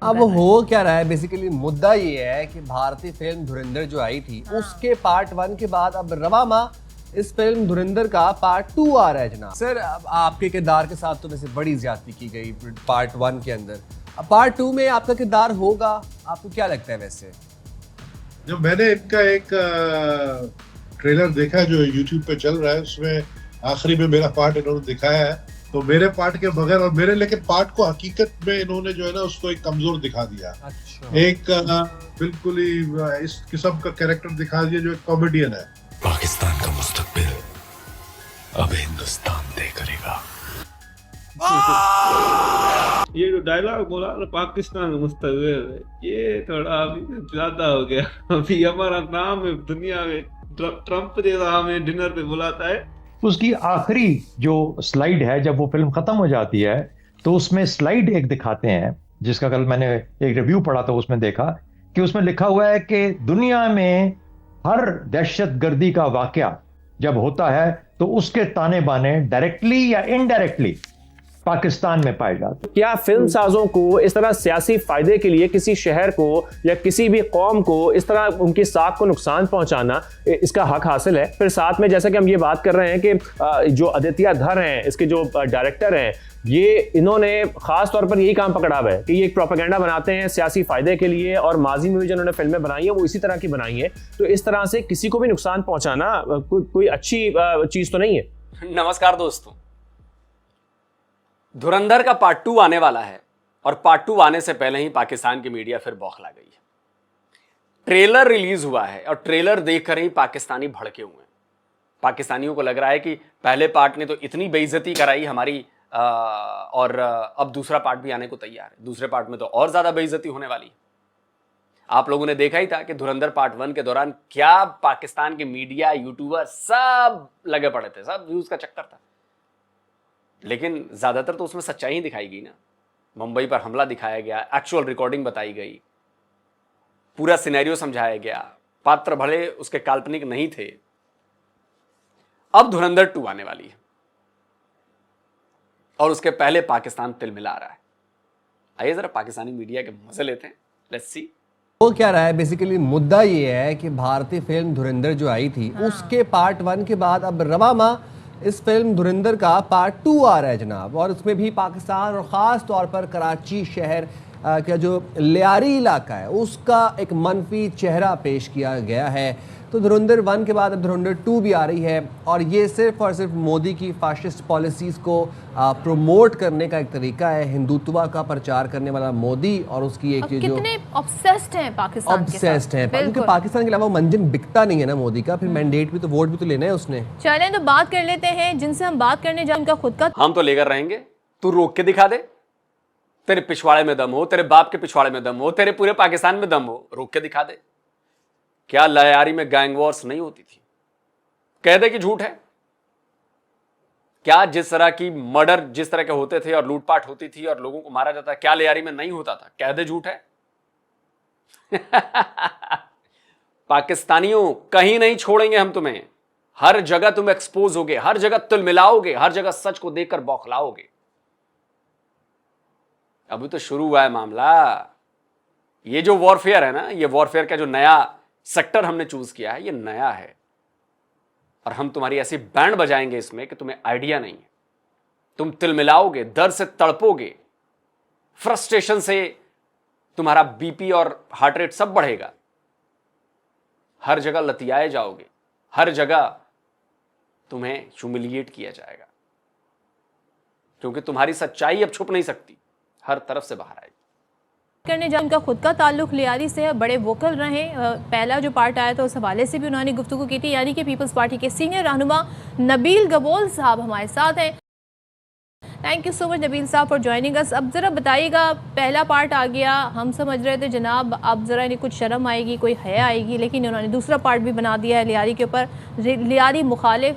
अब हो क्या रहा है, बेसिकली मुद्दा ये है कि भारतीय फिल्म धुरंधर जो आई थी उसके पार्ट 1 के बाद अब रवामा इस फिल्म धुरंधर का पार्ट 2 आ रहा है जनाब। सर अब आपके किरदार के साथ तो वैसे बड़ी ज्यादती की गई पार्ट 1 के अंदर, अब पार्ट 2 में आपका किरदार होगा, आपको क्या लगता है? वैसे जब मैंने इनका एक ट्रेलर देखा जो YouTube पे चल रहा है, उसमें आखिरी में मेरा पार्ट इन्होंने दिखाया है, तो मेरे पार्ट के बगैर और मेरे लेकिन पार्ट को हकीकत में इन्होंने जो है ना उसको एक कमजोर दिखा दिया। अच्छा। एक बिल्कुल ही इस किस्म का कैरेक्टर दिखा दिया जो एक कॉमेडियन है। पाकिस्तान का मुस्तकबिल अब हिंदुस्तान तय करेगा। ये जो डायलॉग बोला ना, पाकिस्तान मुस्तकबिल, ये थोड़ा अभी ज्यादा हो गया। अभी हमारा नाम है दुनिया में, ट्रम्प जैसा हमें डिनर पे बुलाता है। उसकी आखिरी जो स्लाइड है, जब वो फिल्म खत्म हो जाती है तो उसमें स्लाइड एक दिखाते हैं, जिसका कल मैंने एक रिव्यू पढ़ा था, उसमें देखा कि उसमें लिखा हुआ है कि दुनिया में हर दहशतगर्दी का वाकया जब होता है तो उसके ताने बाने डायरेक्टली या इनडायरेक्टली पाकिस्तान में पाए जाते हैं। क्या फिल्म साजों को इस तरह सियासी फायदे के लिए किसी शहर को या किसी भी कौम को इस तरह उनकी साख को नुकसान पहुंचाना इसका हक हासिल है? फिर साथ में जैसा कि हम ये बात कर रहे हैं कि जो आदित्य धर हैं, इसके जो डायरेक्टर हैं, ये इन्होंने खास तौर पर यही काम पकड़ा हुआ है कि ये एक प्रोपेगेंडा बनाते हैं सियासी फायदे के लिए, और माजी में भी जिन्होंने फिल्में बनाई है वो इसी तरह की बनाई है। तो इस तरह से किसी को भी नुकसान पहुंचाना कोई अच्छी चीज तो नहीं है। नमस्कार दोस्तों, धुरंधर का पार्ट 2 आने वाला है और पार्ट 2 आने से पहले ही पाकिस्तान की मीडिया फिर बौखला गई है। ट्रेलर रिलीज हुआ है और ट्रेलर देखकर ही पाकिस्तानी भड़के हुए हैं। पाकिस्तानियों को लग रहा है कि पहले पार्ट ने तो इतनी बेइज्जती कराई हमारी, और अब दूसरा पार्ट भी आने को तैयार है। दूसरे पार्ट में तो और ज्यादा बेइज्जती होने वाली है। आप लोगों ने देखा ही था कि धुरंधर पार्ट 1 के दौरान क्या पाकिस्तान के मीडिया, यूट्यूबर सब लगे पड़े थे, सब व्यूज का चक्कर था। लेकिन ज्यादातर तो उसमें सच्चाई ही दिखाई गई ना। मुंबई पर हमला दिखाया गया, एक्चुअल रिकॉर्डिंग बताई गई, पूरा सिनेरियो समझाया गया, पात्र भले उसके काल्पनिक नहीं थे। अब धुरंधर 2 आने वाली है और उसके पहले पाकिस्तान तिलमिला रहा है। आइए जरा पाकिस्तानी मीडिया के मजे लेते हैं। लेट्स सी हो क्या रहा है, बेसिकली मुद्दा ये है कि भारतीय फिल्म धुरंधर जो आई थी उसके पार्ट 1 के बाद अब रवामा इस फिल्म धुरंधर का पार्ट 2 आ रहा है जनाब। और उसमें भी पाकिस्तान और ख़ास तौर पर कराची शहर का जो लियारी इलाका है उसका एक मनफी चेहरा पेश किया गया है। तो धुरंधर 1 के बाद अब धुरंधर 2 भी आ रही है और ये सिर्फ और सिर्फ मोदी की फाशिस्ट पॉलिसीज़ को प्रमोट करने का एक तरीका है। हिंदुत्व का प्रचार करने वाला मोदी और उसकी एक जो कितने ऑब्सेस्ड हैं पाकिस्तान के साथ। ऑब्सेस्ड है, क्योंकि पाकिस्तान के अलावा मंजन बिकता नहीं है ना मोदी का। फिर मैंडेट भी तो, वोट भी तो लेना है उसने। चलें तो बात कर लेते हैं जिनसे हम बात करने जाए, उनका खुद का हम तो लेकर रहेंगे, तू रोक के दिखा दे। तेरे पिछवाड़े में दम हो, तेरे बाप के पिछवाड़े में दम हो, तेरे पूरे पाकिस्तान में दम हो, रोक के दिखा दे। क्या लयारी में गैंग वॉर्स नहीं होती थी? कह दे कि झूठ है। क्या जिस तरह की मर्डर जिस तरह के होते थे और लूटपाट होती थी और लोगों को मारा जाता, क्या लयारी में नहीं होता था? कह दे झूठ है। पाकिस्तानियों, कहीं नहीं छोड़ेंगे हम तुम्हें। हर जगह तुम एक्सपोज होगे, हर जगह तिलमिलाओगे, हर जगह सच को देखकर बौखलाओगे। अभी तो शुरू हुआ है मामला। ये जो वॉरफेयर है ना, ये वॉरफेयर का जो नया सेक्टर हमने चूज किया है, ये नया है और हम तुम्हारी ऐसी बैंड बजाएंगे इसमें कि तुम्हें आइडिया नहीं है। तुम तिलमिलाओगे, दर्द से तड़पोगे, फ्रस्ट्रेशन से तुम्हारा बीपी और हार्ट रेट सब बढ़ेगा। हर जगह लतियाए जाओगे, हर जगह तुम्हें ह्यूमिलिएट किया जाएगा, क्योंकि तुम्हारी सच्चाई अब छुप नहीं सकती, हर तरफ से बाहर आएगी। करने जाए, उनका खुद का ताल्लुक लियारी से है, बड़े वोकल रहे। पहला जो पार्ट आया था उस हवाले से भी उन्होंने गुफ्तगू की थी। यानी कि पीपल्स पार्टी के सीनियर रहनुमा नबील गबोल साहब हमारे साथ हैं। Thank you so much Nabeel साहब फॉर ज्वाइनिंग अस। अब ज़रा बताइएगा, पहला पार्ट आ गया, हम समझ रहे थे जनाब अब ज़रा इन्हें कुछ शर्म आएगी, कोई हया आएगी, लेकिन उन्होंने दूसरा पार्ट भी बना दिया है लियारी के ऊपर। लियारी मुखालिफ,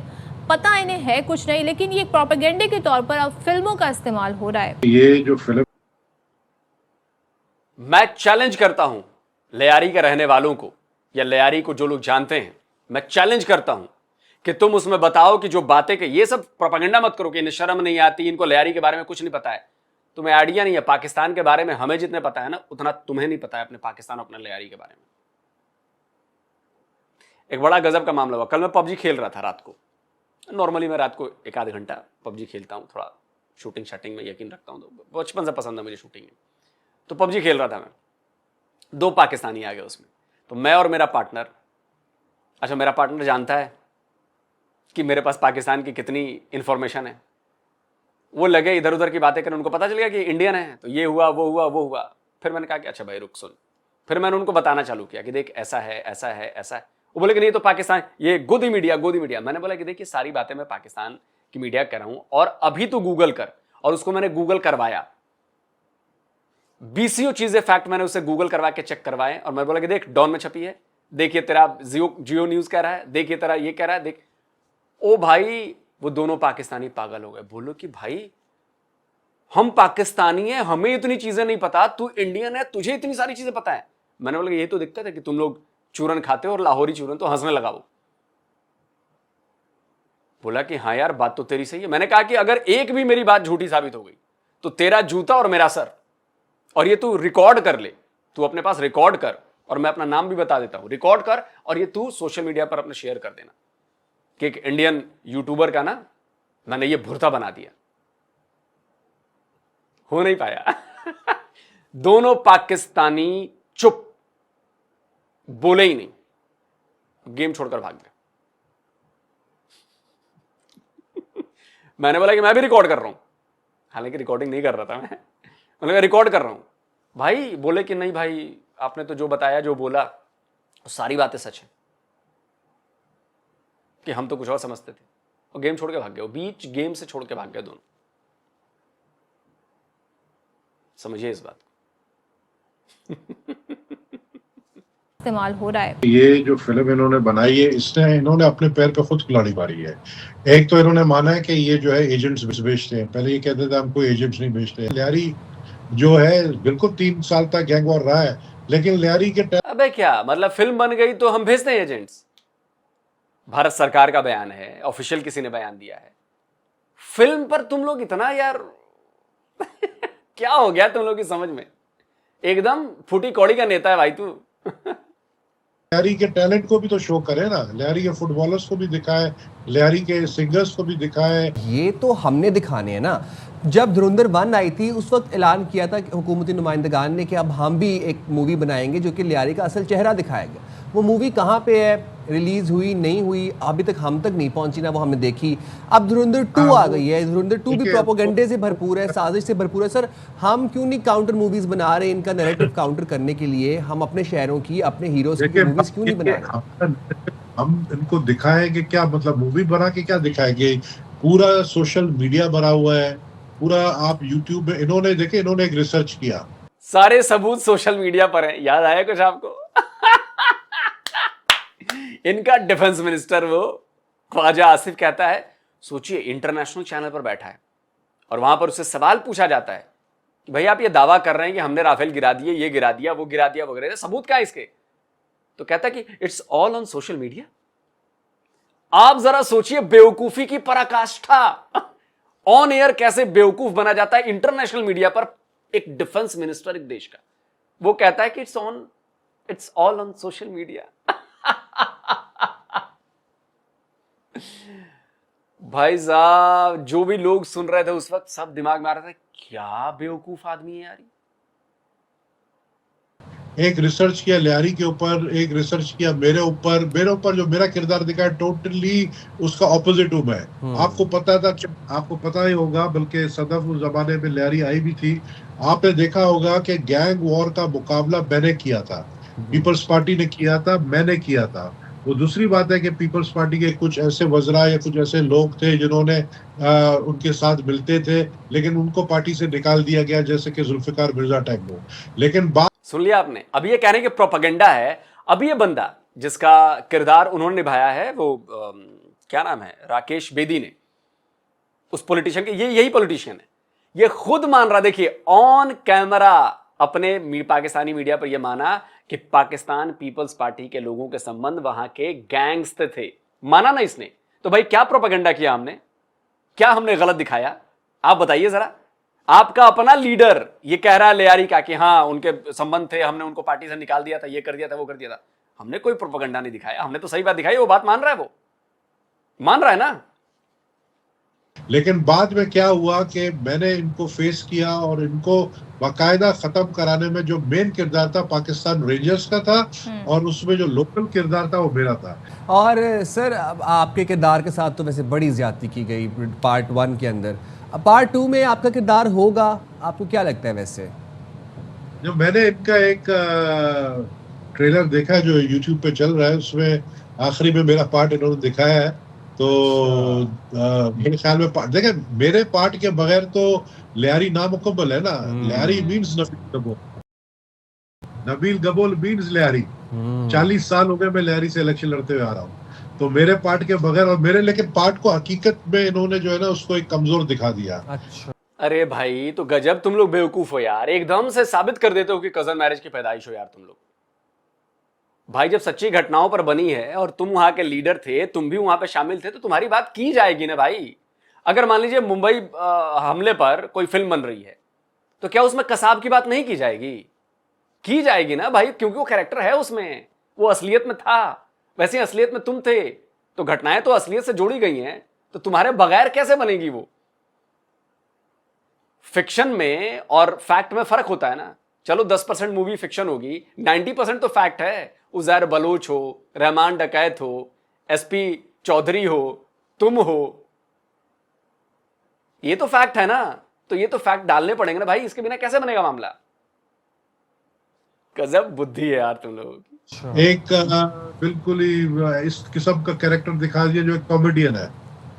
पता इन्हें है कुछ नहीं, लेकिन ये प्रोपेगेंडे के तौर पर अब फिल्मों का इस्तेमाल हो रहा है। ये जो फिल्म, मैं चैलेंज करता हूं लियारी के रहने वालों को या लियारी को जो लोग जानते हैं, मैं चैलेंज करता हूं कि तुम उसमें बताओ कि जो बातें के ये सब प्रोपेगेंडा मत करो कि इन्हें शर्म नहीं आती, इनको लियारी के बारे में कुछ नहीं पता है। तुम्हें आइडिया नहीं है पाकिस्तान के बारे में। हमें जितने पता है ना उतना तुम्हें नहीं पता है अपने पाकिस्तान और अपने लियारी के बारे में। एक बड़ा गजब का मामला हुआ। कल मैं पबजी खेल रहा था रात को। नॉर्मली मैं रात को 1 आध घंटा पबजी खेलता हूँ, थोड़ा शूटिंग शटिंग में यकीन रखता हूँ, तो बचपन से पसंद है मुझे शूटिंग। तो पबजी खेल रहा था मैं, 2 पाकिस्तानी आ गए उसमें। तो मैं और मेरा पार्टनर, अच्छा मेरा पार्टनर जानता है कि मेरे पास पाकिस्तान की कितनी इंफॉर्मेशन है। वो लगे इधर उधर की बातें करने, उनको पता चल गया कि इंडियन है, तो ये हुआ वो हुआ वो हुआ। फिर मैंने कहा कि अच्छा भाई रुक सुन। फिर मैंने उनको बताना चालू किया कि देख ऐसा है ऐसा है ऐसा है। वो बोले कि नहीं तो पाकिस्तान ये गोदी मीडिया गोदी मीडिया। मैंने बोला कि देखिए सारी बातें मैं पाकिस्तान की मीडिया कर रहा हूं और अभी तो गूगल कर। और उसको मैंने गूगल करवाया, 20 चीजें फैक्ट मैंने उससे गूगल करवा के चेक करवाए। और मैं बोला कि देख डॉन में छपी है, देखिए तेरा जियो न्यूज कह रहा है, देखिए तेरा ये कह रहा है, देख। ओ भाई वो दोनों पाकिस्तानी पागल हो गए। बोलो कि भाई हम पाकिस्तानी हैं, हमें इतनी चीजें नहीं पता, तू इंडियन है तुझे इतनी सारी चीजें पता है। मैंने बोला यही तो दिक्कत है कि तुम लोग चूरन खाते हो और लाहौरी चूरन। तो हंसने लगा वो। बोला कि हाँ यार बात तो तेरी सही है। मैंने कहा कि अगर एक भी मेरी बात झूठी साबित हो गई तो तेरा जूता और मेरा सर। और ये तू रिकॉर्ड कर ले, तू अपने पास रिकॉर्ड कर, और मैं अपना नाम भी बता देता हूं, रिकॉर्ड कर और ये तू सोशल मीडिया पर अपने शेयर कर देना कि एक इंडियन यूट्यूबर का ना मैंने ये भुर्ता बना दिया। हो नहीं पाया। दोनों पाकिस्तानी चुप, बोले ही नहीं, गेम छोड़कर भाग गए। मैंने बोला कि मैं भी रिकॉर्ड कर रहा हूं, हालांकि रिकॉर्डिंग नहीं कर रहा था मैं। मैंने कहा रिकॉर्ड कर रहा हूं भाई। बोले कि नहीं भाई आपने तो जो बताया जो बोला वो सारी बातें सच है, कि हम तो कुछ और समझते थे। और गेम छोड़ के भाग गए, बीच गेम से छोड़ के भाग गए दोनों। समझिए इस बात को। इस्तेमाल हो रहा है। ये जो फिल्म इन्होंने बनाई है इसने इन्होंने अपने पैर पे खुद कुल्हाड़ी मारी है। एक तो इन्होंने माना है कि ये जो है एजेंट्स बेचते हैं। पहले ये कहते थे हम कोई एजेंट्स नहीं बेचते। लियारी जो है बिल्कुल 3 साल तक गैंग वॉर रहा है, लेकिन लियारी के अबे क्या मतलब फिल्म बन गई तो हम भेजते हैं एजेंट्स? भारत सरकार का बयान है, ऑफिशियल किसी ने बयान दिया है। फिल्म पर तुम लोग इतना यार क्या हो गया तुम लोग की समझ में? एकदम फूटी कौड़ी का नेता है भाई तू। लियारी के टैलेंट को भी तो शो करे ना, लियारी के फुटबॉलर्स को भी दिखाए, लियारी के सिंगर्स को भी दिखाए। ये तो हमने दिखाने हैं ना। जब धुरंधर 1 आई थी उस वक्त ऐलान किया था हुकूमती नुमाइंदगान ने कि अब हम भी एक मूवी बनाएंगे जो कि लियारी का असल चेहरा दिखाएगा। वो मूवी कहाँ पे है, रिलीज हुई नहीं हुई, अभी तक हम तक नहीं पहुंची ना वो हमने देखी। अब धुरंधर 2 आ गई है। धुरंधर 2 भी प्रोपेगेंडे से भरपूर है, साजिश से भरपूर है। सर हम क्यों नहीं काउंटर मूवीज बना रहे इनका नैरेटिव काउंटर करने के लिए? हम अपने शहरों की, अपने हीरोज की मूवीज क्यों नहीं बना रहे? हम इनको दिखाएं कि क्या मतलब मूवी बना के क्या दिखाएंगे? पूरा सोशल मीडिया भरा हुआ है, पूरा आप यूट्यूब में। इन्होंने देखे, इन्होंने एक रिसर्च किया, सारे सबूत सोशल मीडिया पर हैं। याद आया कुछ आपको? इनका डिफेंस मिनिस्टर वो ख्वाजा आसिफ कहता है, सोचिए इंटरनेशनल चैनल पर बैठा है और वहां पर उससे सवाल पूछा जाता है कि भाई आप ये दावा कर रहे हैं कि हमने राफेल गिरा दिए, ये गिरा दिया, वो गिरा दिया वगैरह, सबूत क्या है इसके? तो कहता है कि it's all on social media. आप जरा सोचिए बेवकूफी की पराकाष्ठा। ऑन एयर कैसे बेवकूफ बना जाता है इंटरनेशनल मीडिया पर एक डिफेंस मिनिस्टर एक देश का। वो कहता है कि it's all on social media. भाई साहब जो भी लोग सुन रहे थे उस वक्त सब दिमाग में आ रहा था क्या बेवकूफ आदमी है यार। एक रिसर्च किया लियारी के ऊपर, एक रिसर्च किया मेरे ऊपर जो मेरा किरदार दिखा है टोटली उसका ऑपोजिट हूं मैं। आपको पता था, आपको पता ही होगा, बल्कि सदफ उस जमाने में लियारी आई भी थी। आपने देखा होगा कि गैंग वॉर का मुकाबला मैंने किया था, पीपल्स पार्टी ने किया था, मैंने किया था। वो दूसरी बात है कि पीपल्स पार्टी के कुछ ऐसे वज़रा या कुछ ऐसे लोग थे जिन्होंने उनके साथ मिलते थे, लेकिन उनको पार्टी से निकाल दिया गया, जैसे कि जुल्फिकार मिर्जा टाइप लोग। लेकिन बात सुन लिया आपने? अब ये कहने के प्रोपेगेंडा है। अब ये बंदा जिसका किरदार उन्होंने निभाया है वो क्या नाम है, राकेश बेदी ने, उस पॉलिटिशियन के, ये यही पॉलिटिशियन है, ये खुद मान रहा, देखिए ऑन कैमरा अपने पाकिस्तानी मीडिया पर यह माना कि पाकिस्तान पीपल्स पार्टी के लोगों के संबंध वहां के गैंग्स थे। माना ना इसने? तो भाई क्या प्रोपेगेंडा किया हमने? क्या हमने गलत दिखाया? आप बताइए जरा। आपका अपना लीडर ये कह रहा है लियारी का कि हाँ उनके संबंध थे, हमने उनको पार्टी से निकाल दिया था, ये कर दिया था, वो कर दिया था। हमने कोई प्रोपेगेंडा नहीं दिखाया, हमने तो सही बात दिखाई। वो बात मान रहा है, वो मान रहा है ना। लेकिन बाद में क्या हुआ कि मैंने इनको फेस किया और इनको बाकायदा खत्म कराने में जो मेन किरदार था पाकिस्तान रेंजर्स का था और उसमें जो लोकल किरदार था वो मेरा था। और सर अब आपके किरदार के साथ तो वैसे बड़ी ज्यादती की गई पार्ट 1 के अंदर। अब पार्ट 2 में आपका किरदार होगा, आपको क्या लगता है वैसे? जब मैंने इनका एक ट्रेलर देखा जो यूट्यूब पे चल रहा है, उसमें आखिरी में मेरा पार्ट इन्होंने दिखाया है, तो मेरे ख्याल में देखें मेरे पार्ट के बगैर तो लियारी नामुकम्मल है ना। Lyari means Nabeel Gabol, Nabeel Gabol means Lyari. 40 साल हो गए मैं लियारी से इलेक्शन लड़ते हुए आ रहा हूँ, तो मेरे पार्ट के बगैर और मेरे लेकिन पार्ट को हकीकत में इन्होंने जो है ना उसको एक कमजोर दिखा दिया। अच्छा, अरे भाई तो गजब तुम लोग बेवकूफ हो यार, एकदम से साबित कर देते हो कि कजन मैरिज की पैदाइश हो यार तुम लोग। भाई जब सच्ची घटनाओं पर बनी है और तुम वहां के लीडर थे, तुम भी वहां पे शामिल थे, तो तुम्हारी बात की जाएगी ना भाई। अगर मान लीजिए मुंबई हमले पर कोई फिल्म बन रही है, तो क्या उसमें कसाब की बात नहीं की जाएगी? की जाएगी ना भाई, क्योंकि वो कैरेक्टर है उसमें, वो असलियत में था। वैसे असलियत में तुम थे, तो घटनाएं तो असलियत से जोड़ी गई हैं, तो तुम्हारे बगैर कैसे बनेगी वो? फिक्शन में और फैक्ट में फर्क होता है ना। चलो 10% मूवी फिक्शन होगी, 90% तो फैक्ट है। उजैर बलोच हो, रहमान डकैत हो, एसपी चौधरी हो, तुम हो, ये तो फैक्ट है ना। तो ये तो फैक्ट डालने पड़ेंगे ना भाई, इसके बिना कैसे बनेगा मामला? गजब बुद्धि है यार तुम लोगों की। एक बिल्कुल ही इस किस्म का कैरेक्टर दिखा दिया जो एक कॉमेडियन है,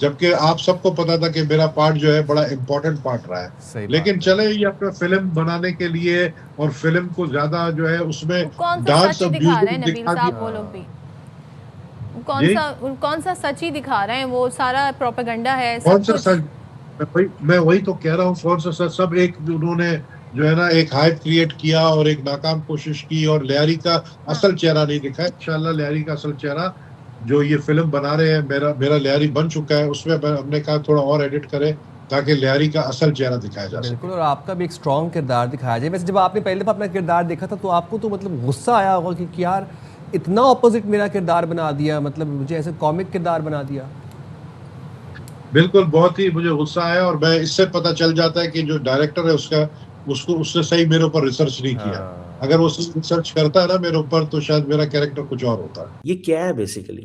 जबकि आप सबको पता था कि मेरा पार्ट जो है बड़ा इंपॉर्टेंट पार्ट रहा है। लेकिन चले ये अपना फिल्म बनाने के लिए और फिल्म को ज्यादा जो है उसमें डांस और दिखा रहे हैं नबील साहब, वो लोग भी कौन सा सच ही दिखा रहे हैं? वो सारा प्रोपेगेंडा है। कौन सा सच? मैं वही तो कह रहा हूँ, कौन सा सच? सब एक उन्होंने जो है ना एक हाइप क्रिएट किया और एक नाकाम कोशिश की और लियारी का असल चेहरा नहीं दिखा। इंशाल्लाह लियारी का असल चेहरा जो ये फिल्म बना रहे हैं, मेरा लियारी बन चुका है, उसमें हमने कहा थोड़ा और एडिट करें ताकि लियारी का असल चेहरा दिखाया जा सके। बिल्कुल, और आपका भी एक स्ट्रॉन्ग किरदार दिखाया जाए। वैसे जब आपने पहले दफा अपना किरदार देखा था तो आपको तो मतलब गुस्सा आया होगा कि यार इतना ऑपोजिट मेरा किरदार बना दिया, मतलब मुझे ऐसे कॉमिक किरदार बना दिया। बिल्कुल, बहुत ही मुझे गुस्सा आया और मैं इससे पता चल जाता है कि जो डायरेक्टर है उसने सही मेरे ऊपर रिसर्च नहीं किया। अगर वो रिसर्च करता है ना मेरे ऊपर, तो शायद मेरा कैरेक्टर कुछ और होता है। ये क्या है बेसिकली?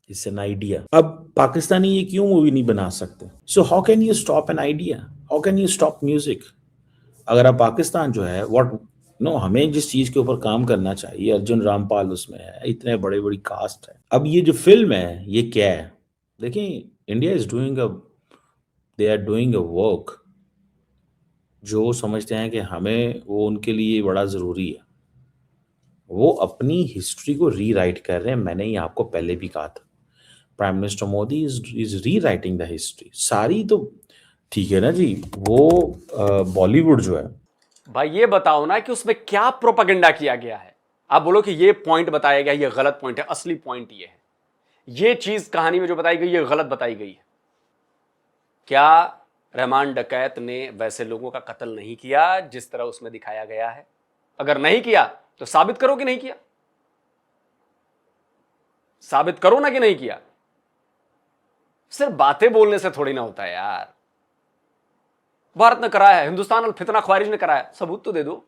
It's an idea. अब पाकिस्तानी ये क्यों मूवी नहीं बना सकते? So how can you stop an idea? How can you stop music? अगर आप पाकिस्तान जो है हमें जिस चीज के ऊपर काम करना चाहिए, अर्जुन रामपाल उसमें है, इतने बड़े बड़ी कास्ट है। अब ये जो फिल्म है ये क्या है? देखिए, India is they are doing a work जो समझते हैं कि हमें वो उनके लिए बड़ा ज़रूरी है। वो अपनी हिस्ट्री को रीराइट कर रहे हैं। मैंने ये आपको पहले भी कहा था, prime minister Modi is rewriting the history सारी। तो ठीक है ना जी, वो बॉलीवुड जो है। भाई ये बताओ ना कि उसमें क्या प्रोपेगेंडा किया गया है। आप बोलो कि ये पॉइंट बताया गया, ये गलत पॉइंट है, असली पॉइंट ये है, ये चीज कहानी में जो बताई गई ये गलत बताई गई है। क्या रहमान डकैत ने वैसे लोगों का कत्ल नहीं किया जिस तरह उसमें दिखाया गया है? अगर नहीं किया तो साबित करो कि नहीं किया, साबित करो ना कि नहीं किया। सिर्फ बातें बोलने से थोड़ी ना होता है यार। भारत ने कराया है, हिंदुस्तान अल फितना ख्वारिज ने कराया, सबूत तो दे दो।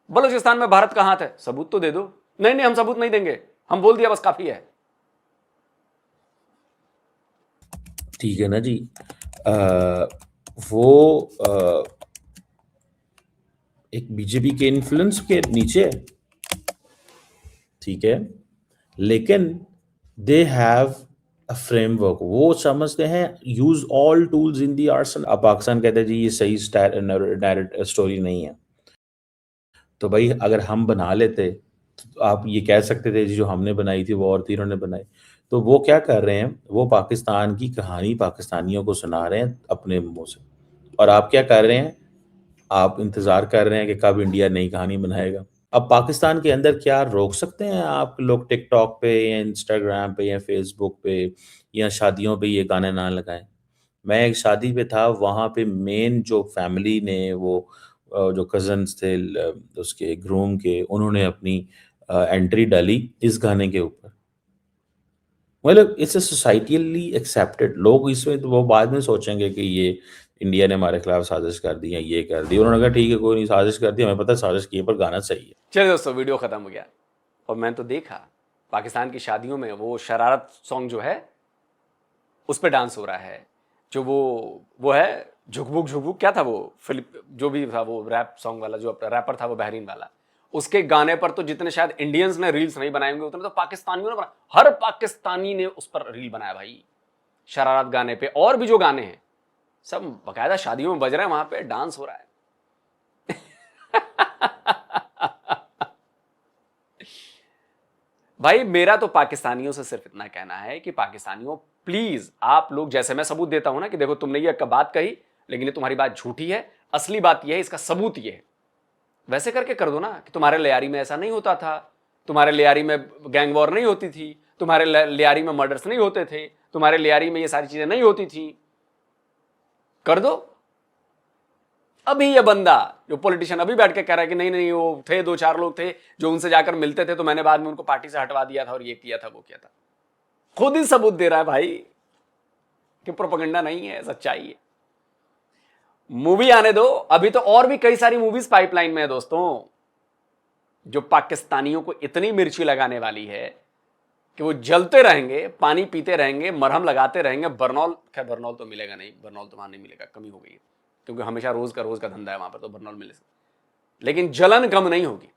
बलूचिस्तान में भारत का हाथ है, सबूत तो दे दो। नहीं हम सबूत नहीं देंगे, हम बोल दिया बस काफी है। ठीक है ना जी। एक बीजेपी के इन्फ्लुएंस के नीचे, ठीक है, लेकिन दे हैव अ फ्रेमवर्क। वो समझते हैं use all tools in the Arsenal. अब पाकिस्तान कहते हैं जी ये सही डायरेक्ट स्टोरी नहीं है, तो भाई अगर हम बना लेते तो आप ये कह सकते थे जी जो हमने बनाई थी वो और तीनों ने बनाई। तो वो क्या कर रहे हैं, वो पाकिस्तान की कहानी पाकिस्तानियों को सुना रहे हैं अपने मुंह से, और आप क्या कर रहे हैं, आप इंतजार कर रहे हैं कि कब इंडिया नई कहानी बनाएगा। अब पाकिस्तान के अंदर क्या रोक सकते हैं आप लोग टिकटॉक पे या इंस्टाग्राम पे या फेसबुक पे या शादियों पे ये गाने ना लगाएं? मैं एक शादी पे था, वहाँ पे मेन जो फैमिली ने वो जो कजन्स थे उसके ग्रूम के, उन्होंने अपनी एंट्री डाली इस गाने के ऊपर। मतलब इट्स सोसाइटली एक्सेप्टेड। लोग इसमें तो वो बाद में सोचेंगे कि ये इंडिया ने हमारे खिलाफ साजिश कर दी या ये कर दी। उन्होंने कहा ठीक है, कोई नहीं, साजिश कर दी, हमें पता है साजिश की है, पर गाना सही है। चलिए दोस्तों, वीडियो खत्म हो गया और मैं तो देखा पाकिस्तान की शादियों में वो शरारत सॉन्ग जो है उस पर डांस हो रहा है। जो वो है झुकबुक झुकबुक, क्या था वो फिलिप जो भी था वो रैप सॉन्ग वाला, जो रैपर था वो बहरीन वाला, उसके गाने पर तो जितने शायद इंडियंस ने रील्स नहीं बनाए होंगे उतने तो पाकिस्तानियों ने बनाया। हर पाकिस्तानी ने उस पर रील बनाया भाई, शरारत गाने पे। और भी जो गाने हैं सब बकायदा शादियों में बज रहे हैं, वहां पे डांस हो रहा है। भाई मेरा तो पाकिस्तानियों से सिर्फ इतना कहना है कि पाकिस्तानियों प्लीज, आप लोग, जैसे मैं सबूत देता हूं ना कि देखो तुमने ये बात कही लेकिन ये तुम्हारी बात झूठी है, असली बात ये है, इसका सबूत ये है, वैसे करके कर दो ना कि तुम्हारे लियारी में ऐसा नहीं होता था, तुम्हारे लियारी में गैंग वॉर नहीं होती थी, तुम्हारे लियारी में मर्डर्स नहीं होते थे, तुम्हारे लियारी में ये सारी चीजें नहीं होती थी, कर दो। अभी ये बंदा जो पॉलिटिशियन अभी बैठ के कह रहा है कि नहीं नहीं वो थे 2-4 लोग थे जो उनसे जाकर मिलते थे तो मैंने बाद में उनको पार्टी से हटवा दिया था और ये किया था वो किया था, खुद ही सबूत दे रहा है भाई कि प्रोपेगेंडा नहीं है, सच्चाई है। मूवी आने दो, अभी तो और भी कई सारी मूवीज पाइपलाइन में है दोस्तों, जो पाकिस्तानियों को इतनी मिर्ची लगाने वाली है कि वो जलते रहेंगे, पानी पीते रहेंगे, मरहम लगाते रहेंगे। बर्नौल, खैर बर्नौल तो मिलेगा नहीं, बर्नौल तो वहां नहीं मिलेगा, कमी हो गई है क्योंकि हमेशा रोज का धंधा है वहां पर, तो बर्नौल मिले, लेकिन जलन कम नहीं होगी।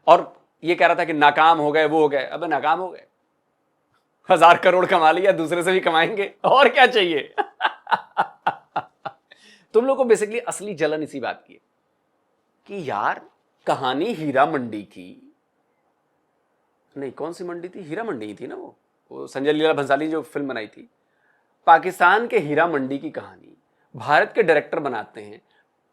और ये कह रहा था कि नाकाम हो गए, वो हो गए, अबे नाकाम हो गए, 1000 करोड़ कमा लिया, दूसरे से भी कमाएंगे, और क्या चाहिए। तुम लोग को बेसिकली असली जलन इसी बात की है कि यार कहानी हीरा मंडी की, नहीं कौन सी मंडी थी, हीरा मंडी ही थी ना, वो संजय लीला भंसाली जो फिल्म बनाई थी, पाकिस्तान के हीरा मंडी की कहानी भारत के डायरेक्टर बनाते हैं,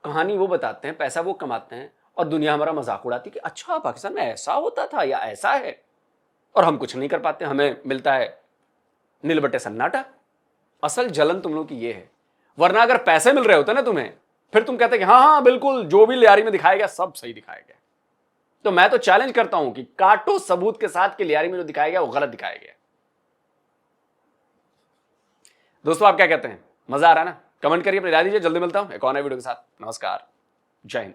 कहानी वो बताते हैं, पैसा वो कमाते हैं और दुनिया हमारा मजाक उड़ाती कि अच्छा पाकिस्तान में ऐसा होता था या ऐसा है, और हम कुछ नहीं कर पाते, हमें मिलता है नीलबट्टे सन्नाटा। असल जलन तुम लोग की ये है, वरना अगर पैसे मिल रहे होते ना तुम्हें, फिर तुम कहते कि हाँ हाँ बिल्कुल जो भी लियारी में दिखाया गया सब सही दिखाया गया। तो मैं तो चैलेंज करता हूं कि काटो सबूत के साथ कि लियारी में जो दिखाया गया वो गलत दिखाया गया। दोस्तों आप क्या कहते हैं, मजा आ रहा है ना? कमेंट करिए, अपनी राय दीजिए। जल्दी मिलता हूं एक और नए वीडियो के साथ। नमस्कार, जय हिंद।